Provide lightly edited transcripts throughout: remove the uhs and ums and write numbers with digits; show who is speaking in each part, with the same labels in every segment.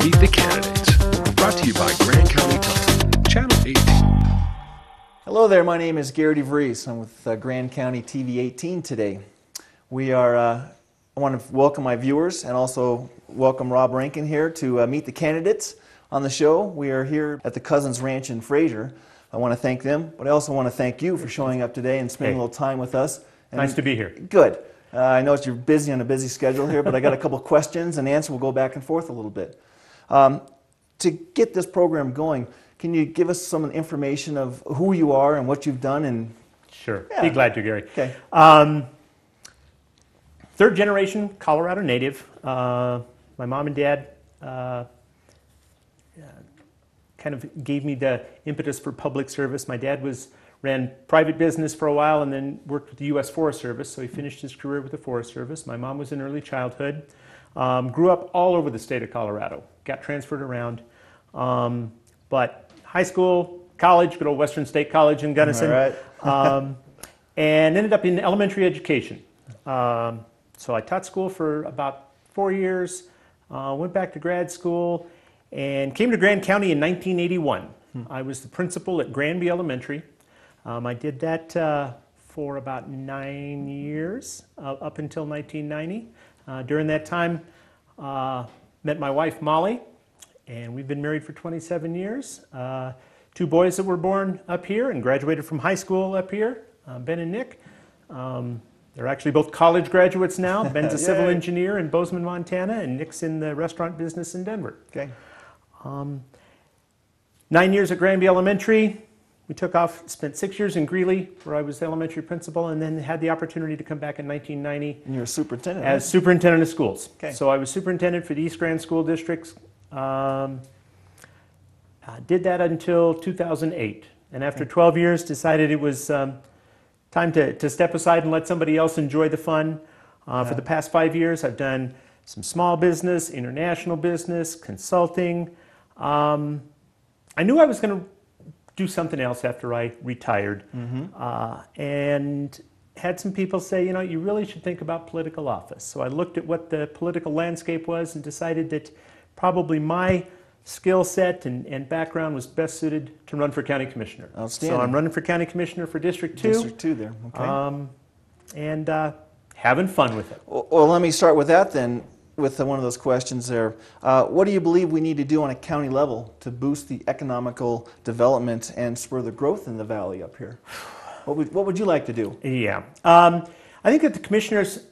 Speaker 1: Meet the Candidates. Brought to you by Grand County Television, Channel 18.
Speaker 2: Hello there, my name is Gary DeVries. I'm with Grand County TV 18 today. I want to welcome my viewers and also welcome Robb Rankin here to meet the candidates on the show. We are here at the Cousins Ranch in Fraser. I want to thank them, but I also want to thank you for showing up today and spending a little time with us. And
Speaker 3: nice to be here.
Speaker 2: Good. I know you're busy on a busy schedule here, but I got a couple questions and answers. We'll go back and forth a little bit. To get this program going, can you give us some information of who you are and what you've done? And
Speaker 3: sure, yeah. Be glad to, Gary.
Speaker 2: Okay.
Speaker 3: Third generation Colorado native. My mom and dad kind of gave me the impetus for public service. My dad ran private business for a while and then worked with the U.S. Forest Service, so he finished his career with the Forest Service. My mom was in early childhood. Grew up all over the state of Colorado. Got transferred around. But high school, college, good old Western State College in Gunnison.
Speaker 2: All right.
Speaker 3: And ended up in elementary education. So I taught school for about 4 years, went back to grad school, and came to Grand County in 1981. I was the principal at Granby Elementary. I did that for about 9 years, up until 1990. During that time, met my wife, Molly, and we've been married for 27 years. 2 boys that were born up here and graduated from high school up here, Ben and Nick. They're actually both college graduates now. Ben's a civil engineer in Bozeman, Montana, and Nick's in the restaurant business in Denver.
Speaker 2: Okay.
Speaker 3: 9 years at Granby Elementary. We took off, spent 6 years in Greeley, where I was the elementary principal, and then had the opportunity to come back in 1990.
Speaker 2: And you were superintendent.
Speaker 3: As superintendent of schools.
Speaker 2: Okay.
Speaker 3: So I was superintendent for the East Grand School Districts. Did that until 2008. And after 12 years, decided it was time to step aside and let somebody else enjoy the fun. For the past 5 years, I've done some small business, international business, consulting. I knew I was going to do something else after I retired, and had some people say, you know, you really should think about political office. So I looked at what the political landscape was and decided that probably my skill set and background was best suited to run for county commissioner.
Speaker 2: Outstanding.
Speaker 3: So I'm running for county commissioner for District 2.
Speaker 2: District 2 there, okay.
Speaker 3: And having fun with it.
Speaker 2: Well, let me start with that then, with one of those questions there. What do you believe we need to do on a county level to boost the economical development and spur the growth in the valley up here? What would you like to do?
Speaker 3: Yeah. I think that the commissioners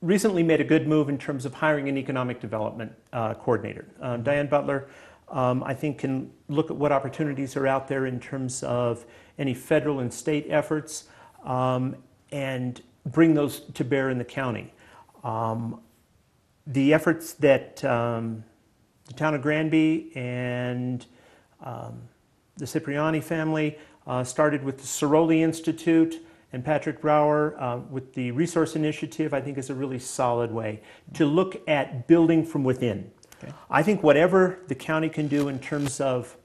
Speaker 3: recently made a good move in terms of hiring an economic development coordinator. Diane Butler, I think, can look at what opportunities are out there in terms of any federal and state efforts and bring those to bear in the county. The efforts that the town of Granby and the Cipriani family started with the Ciroli Institute and Patrick Brower with the Resource Initiative, I think, is a really solid way to look at building from within. Okay. I think whatever the county can do in terms of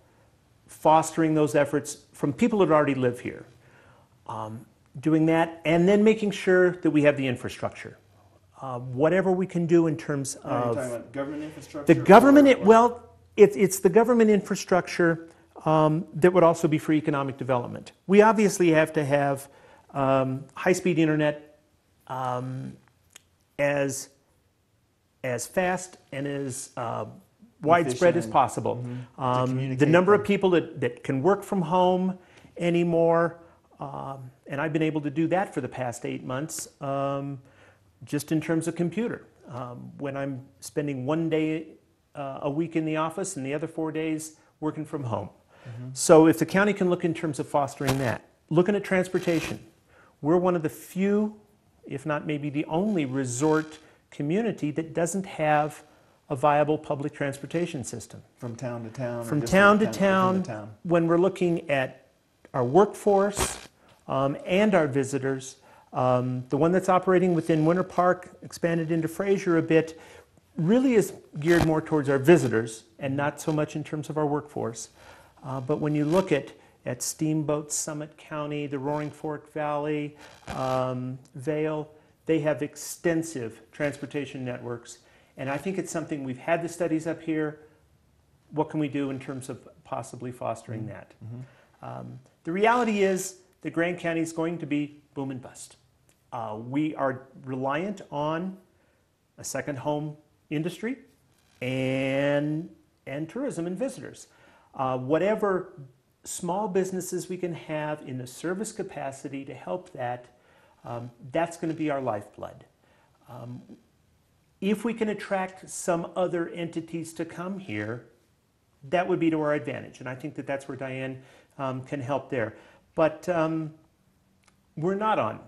Speaker 3: fostering those efforts from people that already live here, doing that, and then making sure that we have the infrastructure. Whatever we can do in terms of...
Speaker 2: Are you talking about government infrastructure?
Speaker 3: The government, well, it's the government infrastructure that would also be for economic development. We obviously have to have high-speed internet as fast and as widespread as possible. The number of people that can work from home anymore, and I've been able to do that for the past 8 months, just in terms of computer. When I'm spending 1 day a week in the office and the other 4 days working from home. So if the county can look in terms of fostering that, looking at transportation, we're one of the few, if not maybe the only resort community that doesn't have a viable public transportation system.
Speaker 2: From town to town?
Speaker 3: From town to town, when we're looking at our workforce and our visitors. The one that's operating within Winter Park, expanded into Fraser a bit, really is geared more towards our visitors and not so much in terms of our workforce. But when you look at Steamboat, Summit County, the Roaring Fork Valley, Vail, they have extensive transportation networks. And I think it's something, we've had the studies up here. What can we do in terms of possibly fostering that? The reality is that Grand County is going to be boom and bust. We are reliant on a second home industry and tourism and visitors. Whatever small businesses we can have in the service capacity to help that, that's going to be our lifeblood. If we can attract some other entities to come here, that would be to our advantage. And I think that that's where Diane can help there. But we're not on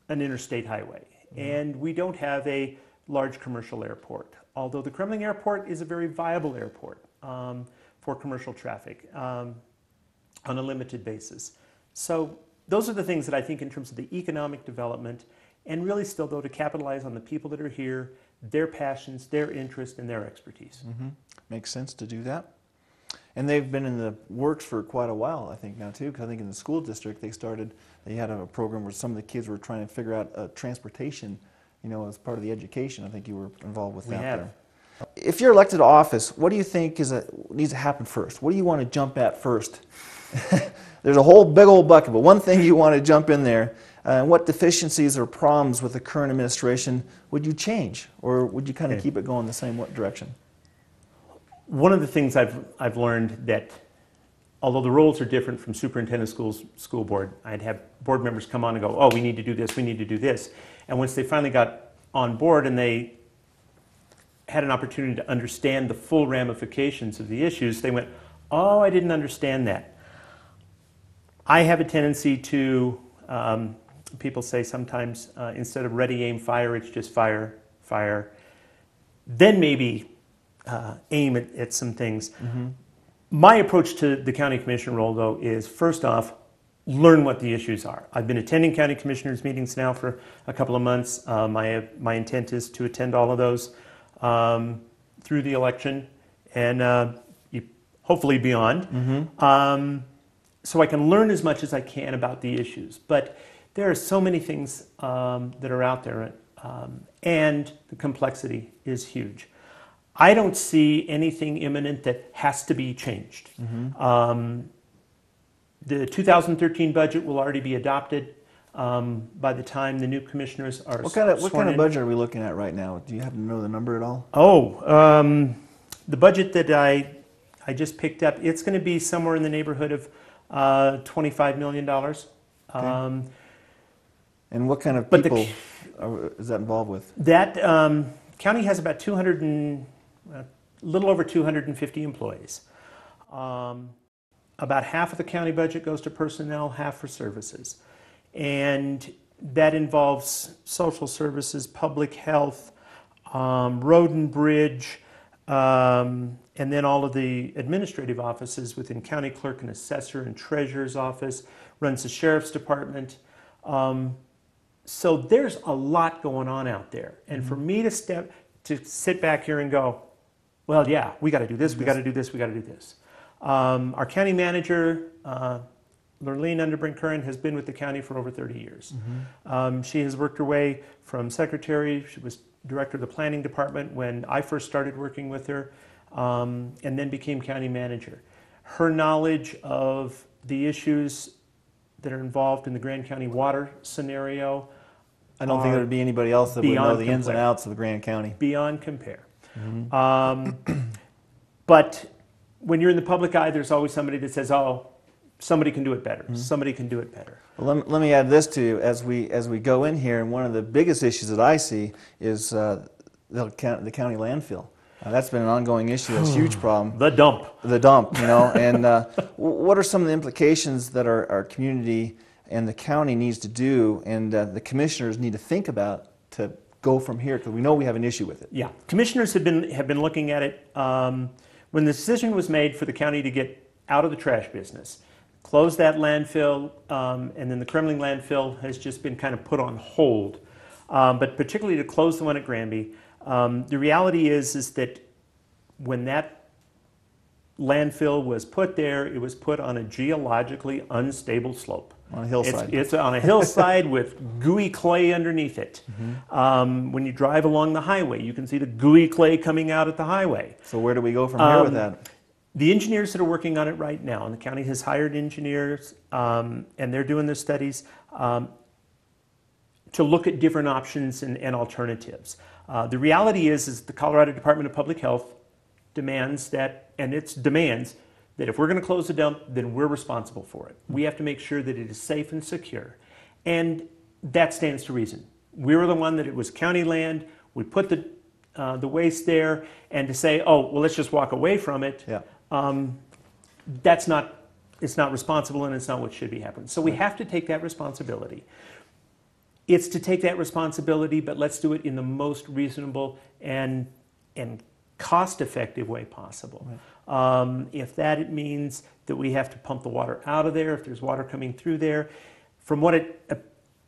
Speaker 3: an interstate highway, and we don't have a large commercial airport, although the Kremling Airport is a very viable airport for commercial traffic on a limited basis. So those are the things that I think in terms of the economic development, and really still though to capitalize on the people that are here, their passions, their interest, and their expertise.
Speaker 2: Makes sense to do that. And they've been in the works for quite a while, I think, now too, because I think in the school district they had a program where some of the kids were trying to figure out transportation, you know, as part of the education. I think you were involved with that there. If you're elected to office, what do you think needs to happen first? What do you want to jump at first? There's a whole big old bucket, but one thing you want to jump in there. What deficiencies or problems with the current administration would you change, or would you kind of keep it going the same direction?
Speaker 3: One of the things I've learned that, although the roles are different from superintendent of schools, school board, I'd have board members come on and go, oh, we need to do this, we need to do this. And once they finally got on board and they had an opportunity to understand the full ramifications of the issues, they went, oh, I didn't understand that. I have a tendency to, people say sometimes, instead of ready, aim, fire, it's just fire, fire. Then maybe aim at some things. My approach to the county commissioner role, though, is first off, learn what the issues are. I've been attending county commissioners meetings now for a couple of months. My intent is to attend all of those through the election and hopefully beyond, so I can learn as much as I can about the issues. But there are so many things that are out there, and the complexity is huge. I don't see anything imminent that has to be changed. The 2013 budget will already be adopted by the time the new commissioners are
Speaker 2: What kind of budget are we looking at right now? Do you happen to know the number at all?
Speaker 3: Oh, the budget that I just picked up, it's going to be somewhere in the neighborhood of $25 million.
Speaker 2: Okay. And what kind of people is that involved with?
Speaker 3: That county has about a little over 250 employees. About half of the county budget goes to personnel, half for services. And that involves social services, public health, road and bridge, and then all of the administrative offices within county clerk and assessor and treasurer's office, runs the sheriff's department. So there's a lot going on out there. And for me to sit back here and go, well, yeah, we got to do this, we got to do this, we got to do this. Our county manager, Lurleen Underbrink-Curran, has been with the county for over 30 years. She has worked her way from secretary, she was director of the planning department when I first started working with her, and then became county manager. Her knowledge of the issues that are involved in the Grand County water scenario,
Speaker 2: I don't think there would be anybody else that would know the ins and outs of the Grand County.
Speaker 3: Beyond compare. But when you're in the public eye, there's always somebody that says, oh, somebody can do it better. Somebody can do it better.
Speaker 2: Well, let me add this to you as we go in here, and one of the biggest issues that I see is the county landfill. That's been an ongoing issue. That's a huge problem.
Speaker 3: The dump.
Speaker 2: The dump, you know. And what are some of the implications that our community and the county needs to do, and the commissioners need to think about to go from here? Because we know we have an issue with it. Yeah,
Speaker 3: commissioners have been looking at it. When the decision was made for the county to get out of the trash business, close that landfill, and then the Kremling landfill has just been kind of put on hold. But particularly to close the one at Granby, the reality is that when that landfill was put there, it was put on a geologically unstable slope.
Speaker 2: On a hillside.
Speaker 3: It's on a hillside with gooey clay underneath it. When you drive along the highway, you can see the gooey clay coming out at the highway.
Speaker 2: So where do we go from here with that?
Speaker 3: The engineers that are working on it right now, and the county has hired engineers, and they're doing their studies to look at different options and alternatives. The reality is the Colorado Department of Public Health demands that, and it demands that if we're going to close the dump, then we're responsible for it. We have to make sure that it is safe and secure. And that stands to reason. We were the one that it was county land, we put the waste there, and to say, oh, well, let's just walk away from it, it's not responsible and it's not what should be happening. So we have to take that responsibility. It's to take that responsibility, but let's do it in the most reasonable and cost-effective way possible. If that it means that we have to pump the water out of there, if there's water coming through there, from what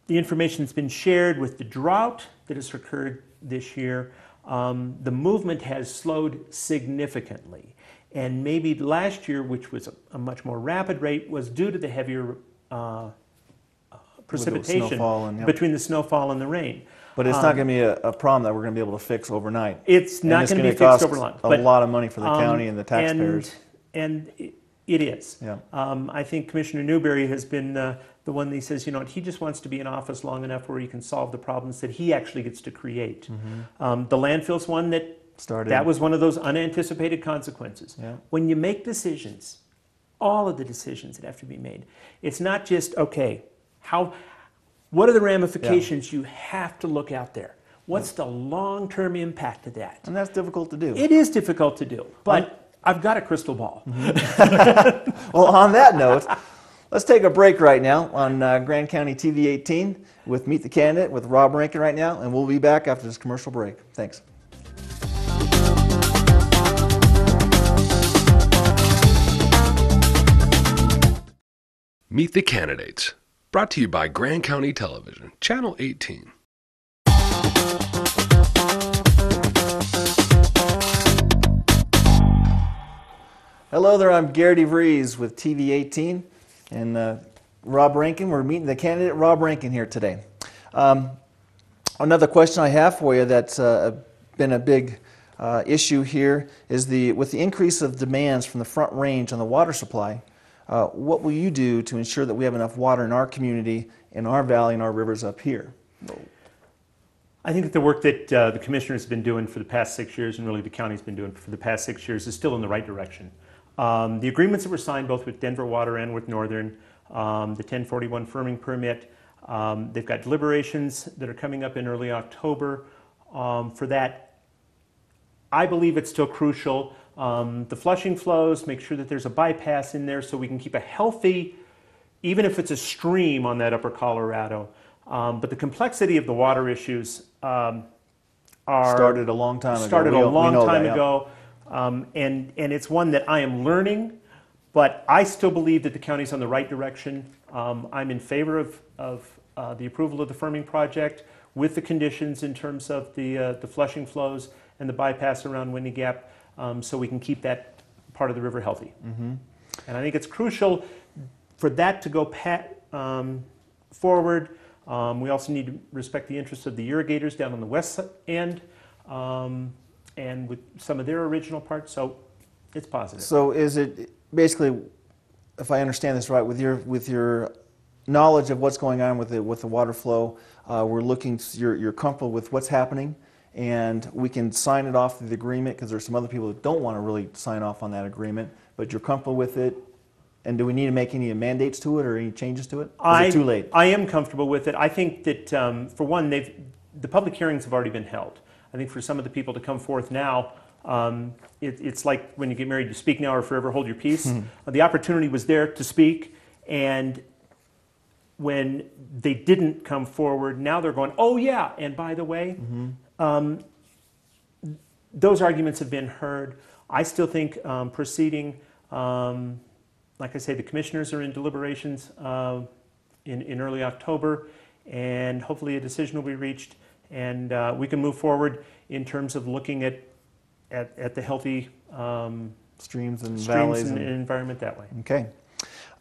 Speaker 3: the information that's been shared with the drought that has occurred this year, the movement has slowed significantly. And maybe last year, which was a much more rapid rate, was due to the heavier precipitation between the snowfall and the rain.
Speaker 2: But it's not going to be a problem that we're going to be able to fix overnight.
Speaker 3: It's not going to be fixed overnight.
Speaker 2: A lot of money for the county and the taxpayers.
Speaker 3: And it is.
Speaker 2: Yeah.
Speaker 3: I think Commissioner Newberry has been the one that says, you know, he just wants to be in office long enough where he can solve the problems that he actually gets to create. The landfill's one that was one of those unanticipated consequences.
Speaker 2: Yeah.
Speaker 3: When you make decisions, all of the decisions that have to be made, it's not just, okay, what are the ramifications you have to look out there? What's the long-term impact of that?
Speaker 2: And that's difficult to do.
Speaker 3: It is difficult to do, but I've got a crystal ball.
Speaker 2: Well, on that note, let's take a break right now on Grand County TV 18 with Meet the Candidate with Robb Rankin right now, and we'll be back after this commercial break. Thanks.
Speaker 1: Meet the Candidates. Brought to you by Grand County Television, Channel 18.
Speaker 2: Hello there, I'm Gary DeVries with TV 18 and Robb Rankin. We're meeting the candidate Robb Rankin here today. Another question I have for you that's been a big issue here is with the increase of demands from the Front Range on the water supply, what will you do to ensure that we have enough water in our community, in our valley, and our rivers up here?
Speaker 3: I think that the work that the commissioners have been doing for the past 6 years, and really the county's been doing for the past 6 years, is still in the right direction. The agreements that were signed both with Denver Water and with Northern, the 1041 firming permit, they've got deliberations that are coming up in early October. For that, I believe it's still crucial. The flushing flows, make sure that there's a bypass in there so we can keep a healthy, even if it's a stream on that upper Colorado. But the complexity of the water issues
Speaker 2: started a long time ago.
Speaker 3: And it's one that I am learning, but I still believe that the county's on the right direction. I'm in favor of the approval of the firming project with the conditions in terms of the flushing flows and the bypass around Windy Gap, so we can keep that part of the river healthy. And I think it's crucial for that to go forward. We also need to respect the interests of the irrigators down on the west end, and with some of their original parts, so it's positive.
Speaker 2: So is it basically, if I understand this right, with your knowledge of what's going on with the water flow, you're comfortable with what's happening, and we can sign it off to the agreement, because there's some other people that don't want to really sign off on that agreement, but you're comfortable with it. And do we need to make any mandates to it or any changes to it? Is it too late?
Speaker 3: I am comfortable with it. I think that, for one, the public hearings have already been held. I think for some of the people to come forth now, it's like when you get married, you speak now or forever hold your peace. The opportunity was there to speak, and when they didn't come forward, now they're going, oh yeah, and by the way, those arguments have been heard. I still think proceeding, like I say, the commissioners are in deliberations in early October, and hopefully a decision will be reached, and we can move forward in terms of looking at the healthy
Speaker 2: streams and valleys
Speaker 3: and environment that way.
Speaker 2: Okay.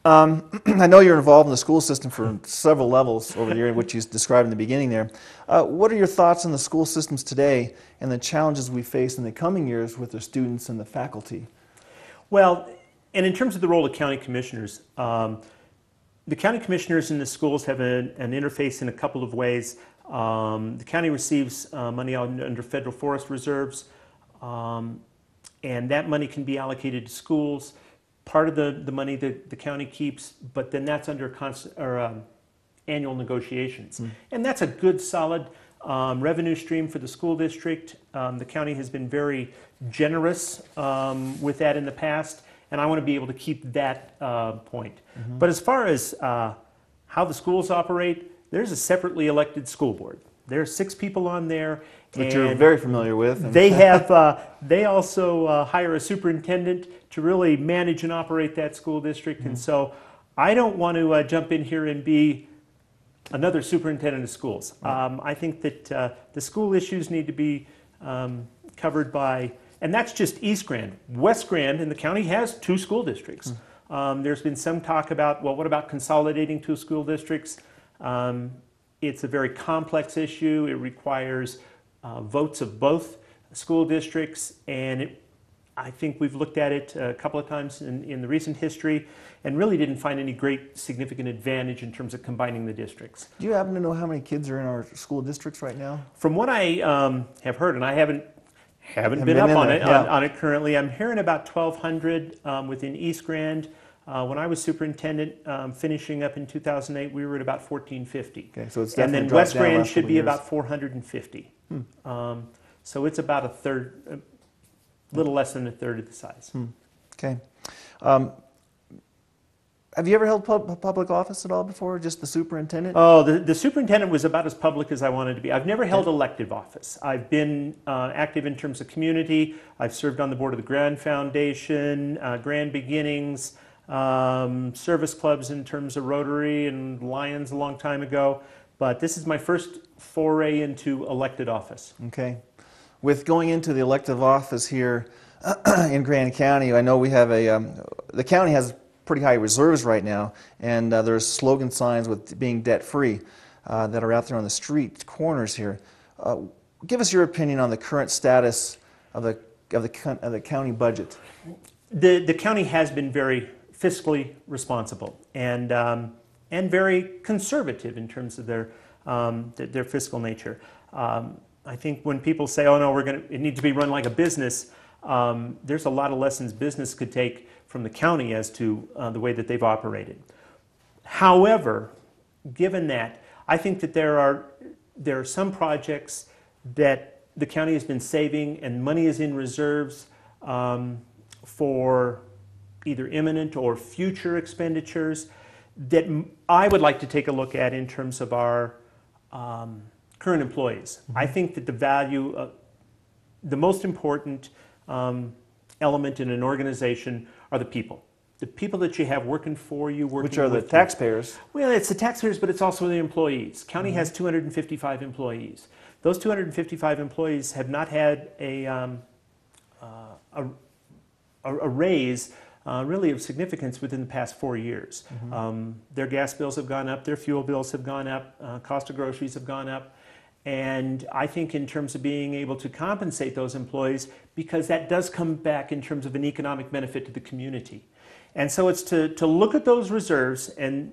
Speaker 2: I know you're involved in the school system for several levels over the year, which you described in the beginning there. What are your thoughts on the school systems today and the challenges we face in the coming years with the students and the faculty?
Speaker 3: Well, and in terms of the role of county commissioners, the county commissioners in the schools have an interface in a couple of ways. The county receives money under federal forest reserves, and that money can be allocated to schools. Part of the money that the county keeps, but then that's under annual negotiations. And that's a good, solid revenue stream for the school district. The county has been very generous with that in the past, and I want to be able to keep that point. But as far as how the schools operate, there's a separately elected school board. There are 6 people on there.
Speaker 2: Which you're very familiar with.
Speaker 3: They have. They also hire a superintendent to really manage and operate that school district. And so I don't want to jump in here and be another superintendent of schools. I think that the school issues need to be covered by, and that's just East Grand. West Grand in the county has 2 school districts. There's been some talk about, well, what about consolidating 2 school districts? It's a very complex issue. It requires votes of both school districts, and I think we've looked at it a couple of times in the recent history and really didn't find any great significant advantage in terms of combining the districts.
Speaker 2: Do you happen to know how many kids are in our school districts right now?
Speaker 3: From what I have heard, and I haven't been up on it currently, I'm hearing about 1,200 within East Grand. When I was superintendent, finishing up in 2008, we were at about 1,450.
Speaker 2: Okay, so it's
Speaker 3: and
Speaker 2: definitely
Speaker 3: then
Speaker 2: dropped
Speaker 3: West
Speaker 2: down the
Speaker 3: Grand
Speaker 2: last
Speaker 3: should
Speaker 2: couple
Speaker 3: be
Speaker 2: years.
Speaker 3: about 450. So it's about a third, a little less than a third of the size.
Speaker 2: Okay. Have you ever held public office at all before, just the superintendent?
Speaker 3: Oh, the superintendent was about as public as I wanted to be. I've never held elective office. I've been active in terms of community. I've served on the board of the Grand Foundation, Grand Beginnings, service clubs in terms of Rotary and Lions a long time ago. But this is my first foray into elected office.
Speaker 2: Okay. With going into the elective office here in Grand County, I know we have the county has pretty high reserves right now, and there's slogan signs with being debt-free that are out there on the street corners here. Give us your opinion on the current status of the county budget.
Speaker 3: The county has been very fiscally responsible and very conservative in terms of their fiscal nature. I think when people say, "Oh no, it needs to be run like a business," there's a lot of lessons business could take from the county as to the way that they've operated. However, given that, I think that there are some projects that the county has been saving and money is in reserves for either imminent or future expenditures that I would like to take a look at in terms of our current employees. I think that the most important element in an organization are the people. The people that you have working for you, working
Speaker 2: Which are the
Speaker 3: with you.
Speaker 2: taxpayers.
Speaker 3: Well, it's the taxpayers, but it's also the employees. County has 255 employees. Those 255 employees have not had a raise really of significance within the past 4 years. Their gas bills have gone up, their fuel bills have gone up, cost of groceries have gone up. And I think in terms of being able to compensate those employees, because that does come back in terms of an economic benefit to the community. And so it's to look at those reserves, and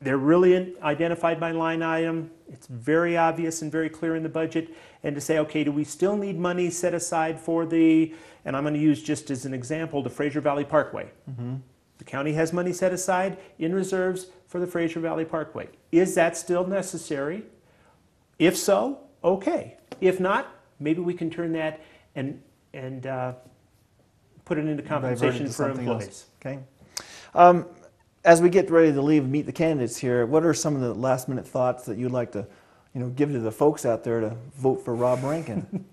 Speaker 3: they're really identified by line item. It's very obvious and very clear in the budget. And to say, okay, do we still need money set aside for and I'm going to use just as an example, the Fraser Valley Parkway. The county has money set aside in reserves for the Fraser Valley Parkway. Is that still necessary? If so, okay. If not, maybe we can turn that and put it into compensation for employees.
Speaker 2: Okay. As we get ready to leave and meet the candidates here, what are some of the last-minute thoughts that you'd like to, give to the folks out there to vote for Robb Rankin?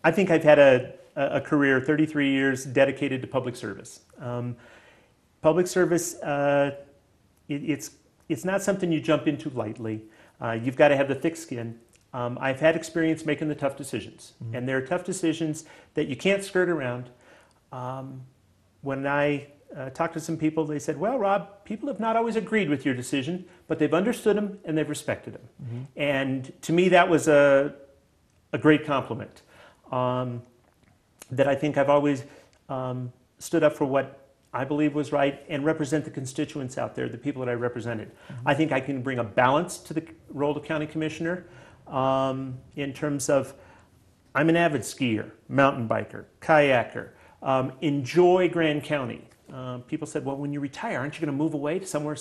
Speaker 3: I think I've had a career, 33 years, dedicated to public service. Public service, it's not something you jump into lightly. You've got to have the thick skin. I've had experience making the tough decisions, and there are tough decisions that you can't skirt around. When I talked to some people. They said, well, Rob, people have not always agreed with your decision, but they've understood them and they've respected them. Mm-hmm. And to me, that was a great compliment. That I think I've always stood up for what I believe was right and represent the constituents out there, the people that I represented. Mm-hmm. I think I can bring a balance to the role of county commissioner in terms of I'm an avid skier, mountain biker, kayaker, enjoy Grand County. People said, well, when you retire, aren't you going to move away to somewhere?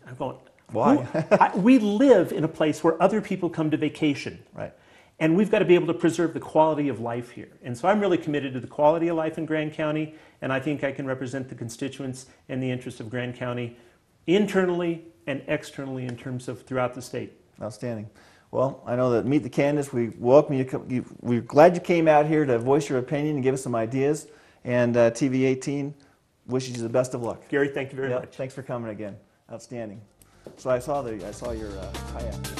Speaker 3: I'm going,
Speaker 2: why?
Speaker 3: We live in a place where other people come to vacation.
Speaker 2: Right.
Speaker 3: And we've got to be able to preserve the quality of life here. And so I'm really committed to the quality of life in Grand County, and I think I can represent the constituents and the interests of Grand County internally and externally in terms of throughout the state.
Speaker 2: Outstanding. Well, I know that Meet the Candidates, we welcome you. We're glad you came out here to voice your opinion and give us some ideas. And TV 18 wishes you the best of luck.
Speaker 3: Gary, thank you very much.
Speaker 2: Thanks for coming again. Outstanding. So I saw your kayak.